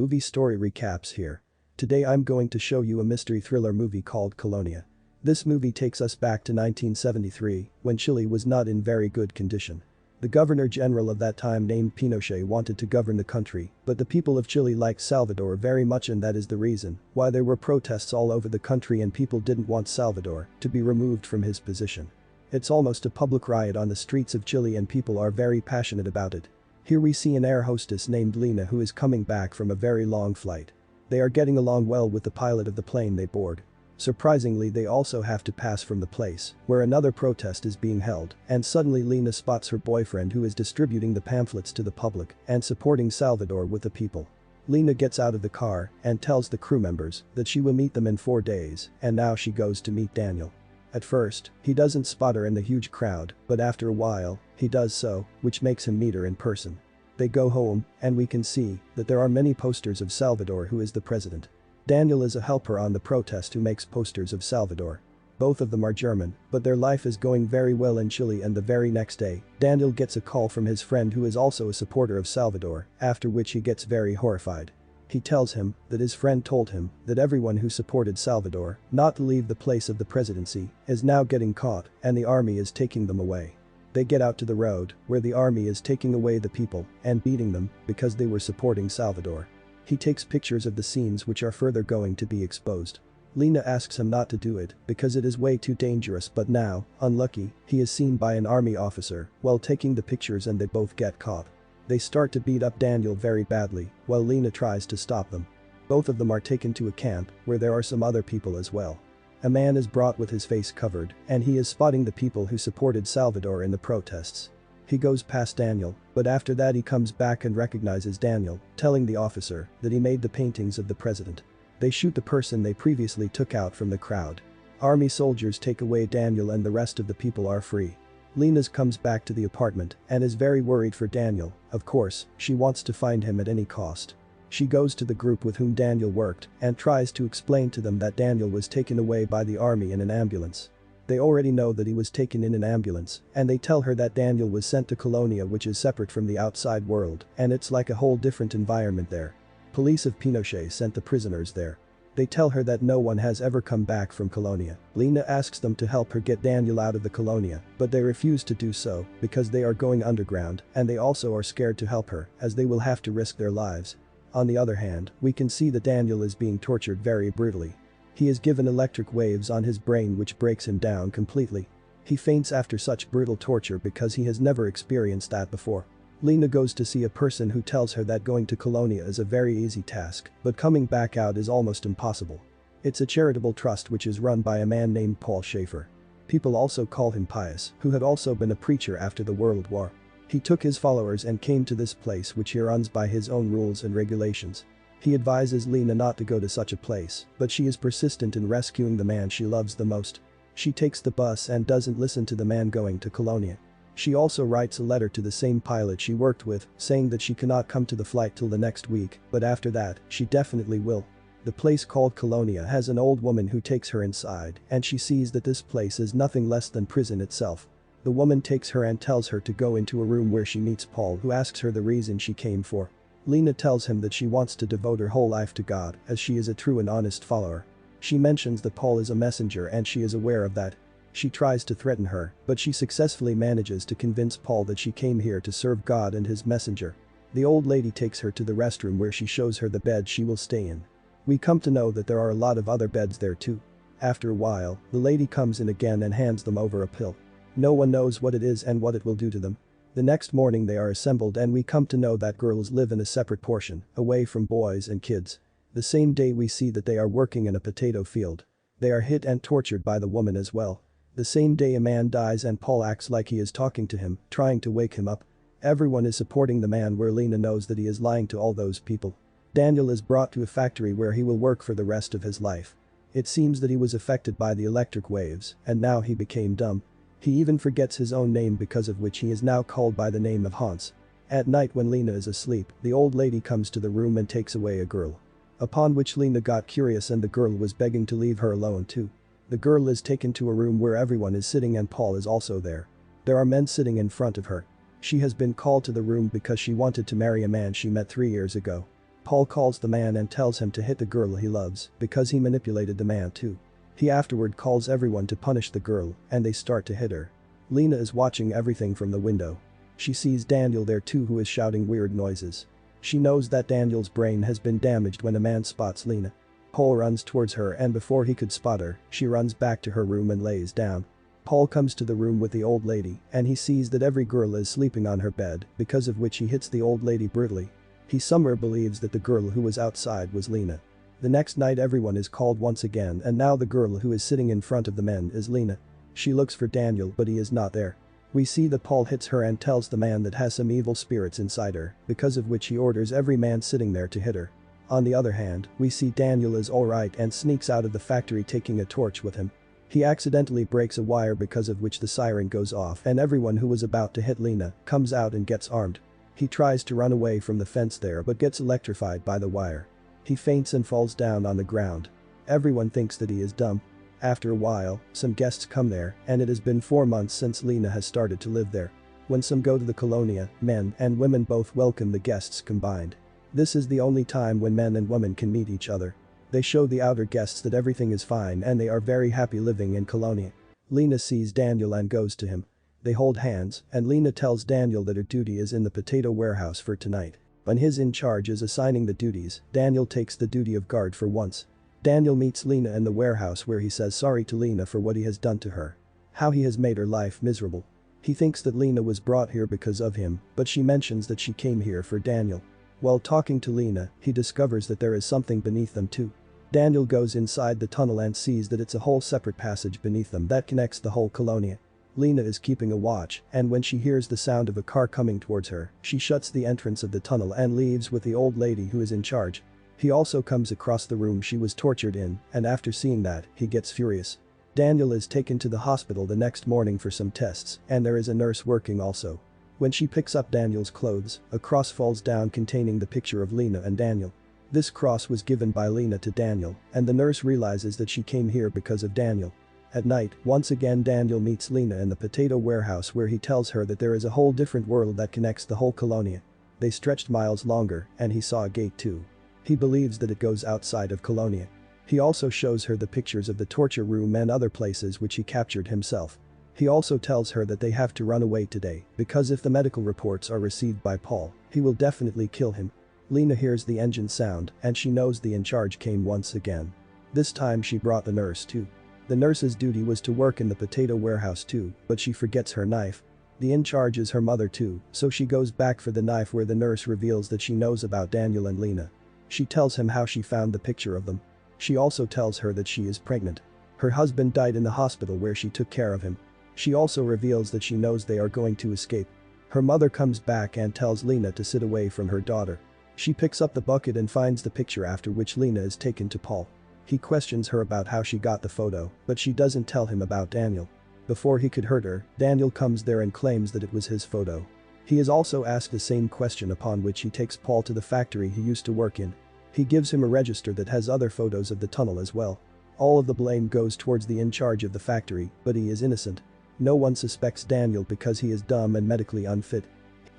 Movie story recaps here. Today I'm going to show you a mystery thriller movie called Colonia. This movie takes us back to 1973, when Chile was not in very good condition. The governor general of that time named Pinochet wanted to govern the country, but the people of Chile liked Salvador very much, and that is the reason why there were protests all over the country and people didn't want Salvador to be removed from his position. It's almost a public riot on the streets of Chile and people are very passionate about it. Here we see an air hostess named Lina who is coming back from a very long flight. They are getting along well with the pilot of the plane they board. Surprisingly, they also have to pass from the place where another protest is being held, and suddenly Lina spots her boyfriend who is distributing the pamphlets to the public and supporting Salvador with the people. Lina gets out of the car and tells the crew members that she will meet them in 4 days, and now she goes to meet Daniel. At first, he doesn't spot her in the huge crowd, but after a while, he does so, which makes him meet her in person. They go home, and we can see that there are many posters of Salvador who is the president. Daniel is a helper on the protest who makes posters of Salvador. Both of them are German, but their life is going very well in Chile, and the very next day, Daniel gets a call from his friend who is also a supporter of Salvador, after which he gets very horrified. He tells him that his friend told him that everyone who supported Salvador not to leave the place of the presidency is now getting caught and the army is taking them away. They get out to the road where the army is taking away the people and beating them because they were supporting Salvador. He takes pictures of the scenes which are further going to be exposed. Lina asks him not to do it because it is way too dangerous, but now, unlucky, he is seen by an army officer while taking the pictures and they both get caught. They start to beat up Daniel very badly while Lina tries to stop them. Both of them are taken to a camp where there are some other people as well. A man is brought with his face covered and he is spotting the people who supported Salvador in the protests. He goes past Daniel, but after that he comes back and recognizes Daniel, telling the officer that he made the paintings of the president. They shoot the person they previously took out from the crowd. Army soldiers take away Daniel and the rest of the people are free. Lina comes back to the apartment and is very worried for Daniel. Of course, she wants to find him at any cost. She goes to the group with whom Daniel worked and tries to explain to them that Daniel was taken away by the army in an ambulance. They already know that he was taken in an ambulance, and they tell her that Daniel was sent to Colonia, which is separate from the outside world, and it's like a whole different environment there. Police of Pinochet sent the prisoners there. They tell her that no one has ever come back from Colonia. Lina asks them to help her get Daniel out of the Colonia, but they refuse to do so because they are going underground and they also are scared to help her as they will have to risk their lives. On the other hand, we can see that Daniel is being tortured very brutally. He is given electric waves on his brain which breaks him down completely. He faints after such brutal torture because he has never experienced that before. Lina goes to see a person who tells her that going to Colonia is a very easy task, but coming back out is almost impossible. It's a charitable trust which is run by a man named Paul Schaefer. People also call him Pius, who had also been a preacher after the World War. He took his followers and came to this place which he runs by his own rules and regulations. He advises Lina not to go to such a place, but she is persistent in rescuing the man she loves the most. She takes the bus and doesn't listen to the man going to Colonia. She also writes a letter to the same pilot she worked with, saying that she cannot come to the flight till the next week, but after that, she definitely will. The place called Colonia has an old woman who takes her inside, and she sees that this place is nothing less than prison itself. The woman takes her and tells her to go into a room where she meets Paul, who asks her the reason she came for. Lina tells him that she wants to devote her whole life to God as she is a true and honest follower. She mentions that Paul is a messenger and she is aware of that. She tries to threaten her, but she successfully manages to convince Paul that she came here to serve God and his messenger. The old lady takes her to the restroom where she shows her the bed she will stay in. We come to know that there are a lot of other beds there too. After a while, the lady comes in again and hands them over a pill. No one knows what it is and what it will do to them. The next morning they are assembled and we come to know that girls live in a separate portion, away from boys and kids. The same day we see that they are working in a potato field. They are hit and tortured by the woman as well. The same day a man dies and Paul acts like he is talking to him, trying to wake him up. Everyone is supporting the man where Lina knows that he is lying to all those people. Daniel is brought to a factory where he will work for the rest of his life. It seems that he was affected by the electric waves and now he became dumb. He even forgets his own name, because of which he is now called by the name of Hans. At night when Lina is asleep, the old lady comes to the room and takes away a girl. Upon which Lina got curious and the girl was begging to leave her alone too. The girl is taken to a room where everyone is sitting and Paul is also there. There are men sitting in front of her. She has been called to the room because she wanted to marry a man she met 3 years ago. Paul calls the man and tells him to hit the girl he loves because he manipulated the man too. He afterward calls everyone to punish the girl and they start to hit her. Lena is watching everything from the window. She sees Daniel there too, who is shouting weird noises. She knows that Daniel's brain has been damaged when a man spots Lena. Paul runs towards her and before he could spot her, she runs back to her room and lays down. Paul comes to the room with the old lady and he sees that every girl is sleeping on her bed, because of which he hits the old lady brutally. He somewhere believes that the girl who was outside was Lena. The next night everyone is called once again and now the girl who is sitting in front of the men is Lena. She looks for Daniel but he is not there. We see that Paul hits her and tells the man that has some evil spirits inside her, because of which he orders every man sitting there to hit her. On the other hand, we see Daniel is alright and sneaks out of the factory taking a torch with him. He accidentally breaks a wire, because of which the siren goes off and everyone who was about to hit Lena comes out and gets armed. He tries to run away from the fence there but gets electrified by the wire. He faints and falls down on the ground. Everyone thinks that he is dumb. After a while, some guests come there and it has been 4 months since Lena has started to live there. When some go to the Colonia, men and women both welcome the guests combined. This is the only time when men and women can meet each other. They show the outer guests that everything is fine and they are very happy living in Colonia. Lena sees Daniel and goes to him. They hold hands and Lena tells Daniel that her duty is in the potato warehouse for tonight. When his in charge is assigning the duties, Daniel takes the duty of guard for once. Daniel meets Lena in the warehouse where he says sorry to Lena for what he has done to her. How he has made her life miserable. He thinks that Lena was brought here because of him, but she mentions that she came here for Daniel. While talking to Lena, he discovers that there is something beneath them too. Daniel goes inside the tunnel and sees that it's a whole separate passage beneath them that connects the whole Colonia. Lena is keeping a watch and when she hears the sound of a car coming towards her, she shuts the entrance of the tunnel and leaves with the old lady who is in charge. He also comes across the room she was tortured in and after seeing that, he gets furious. Daniel is taken to the hospital the next morning for some tests and there is a nurse working also. When she picks up Daniel's clothes, a cross falls down containing the picture of Lena and Daniel. This cross was given by Lena to Daniel and the nurse realizes that she came here because of Daniel. At night, once again Daniel meets Lena in the potato warehouse where he tells her that there is a whole different world that connects the whole Colonia. They stretched miles longer and he saw a gate too. He believes that it goes outside of Colonia. He also shows her the pictures of the torture room and other places which he captured himself. He also tells her that they have to run away today because if the medical reports are received by Paul, he will definitely kill him. Lena hears the engine sound and she knows the in charge came once again. This time she brought the nurse too. The nurse's duty was to work in the potato warehouse too, but she forgets her knife. The in charge is her mother too, so she goes back for the knife where the nurse reveals that she knows about Daniel and Lena. She tells him how she found the picture of them. She also tells her that she is pregnant. Her husband died in the hospital where she took care of him. She also reveals that she knows they are going to escape. Her mother comes back and tells Lena to sit away from her daughter. She picks up the bucket and finds the picture, after which Lena is taken to Paul. He questions her about how she got the photo, but she doesn't tell him about Daniel. Before he could hurt her, Daniel comes there and claims that it was his photo. He is also asked the same question, upon which he takes Paul to the factory he used to work in. He gives him a register that has other photos of the tunnel as well. All of the blame goes towards the in charge of the factory, but he is innocent. No one suspects Daniel because he is dumb and medically unfit.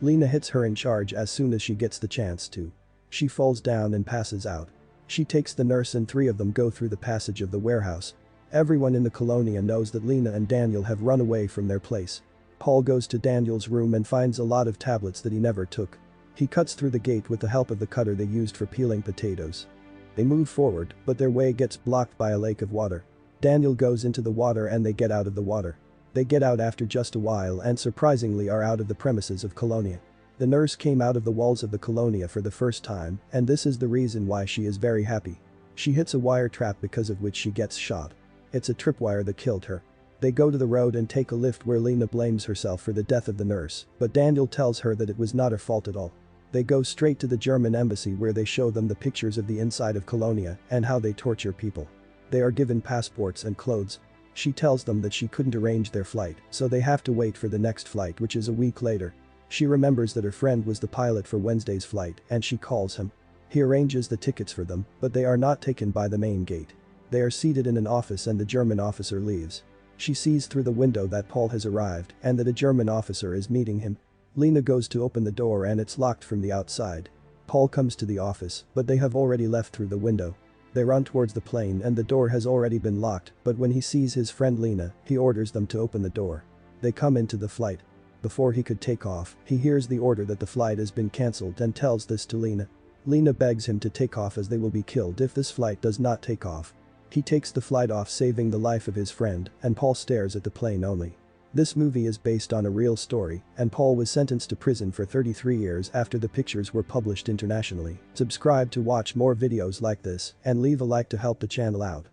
Lena hits her in charge as soon as she gets the chance to. She falls down and passes out. She takes the nurse and 3 of them go through the passage of the warehouse. Everyone in the Colonia knows that Lena and Daniel have run away from their place. Paul goes to Daniel's room and finds a lot of tablets that he never took. He cuts through the gate with the help of the cutter they used for peeling potatoes. They move forward, but their way gets blocked by a lake of water. Daniel goes into the water and they get out of the water. They get out after just a while and surprisingly are out of the premises of Colonia. The nurse came out of the walls of the Colonia for the first time, and this is the reason why she is very happy. She hits a wire trap, because of which she gets shot. It's a tripwire that killed her. They go to the road and take a lift where Lena blames herself for the death of the nurse, but Daniel tells her that it was not her fault at all. They go straight to the German embassy where they show them the pictures of the inside of Colonia and how they torture people. They are given passports and clothes. She tells them that she couldn't arrange their flight, so they have to wait for the next flight, which is a week later. She remembers that her friend was the pilot for Wednesday's flight and she calls him. He arranges the tickets for them, but they are not taken by the main gate. They are seated in an office and the German officer leaves. She sees through the window that Paul has arrived and that a German officer is meeting him. Lena goes to open the door and it's locked from the outside. Paul comes to the office, but they have already left through the window. They run towards the plane and the door has already been locked, but when he sees his friend Lena, he orders them to open the door. They come into the flight. Before he could take off, he hears the order that the flight has been cancelled and tells this to Lena. Lena begs him to take off as they will be killed if this flight does not take off. He takes the flight off, saving the life of his friend, and Paul stares at the plane only. This movie is based on a real story, and Paul was sentenced to prison for 33 years after the pictures were published internationally. Subscribe to watch more videos like this and leave a like to help the channel out.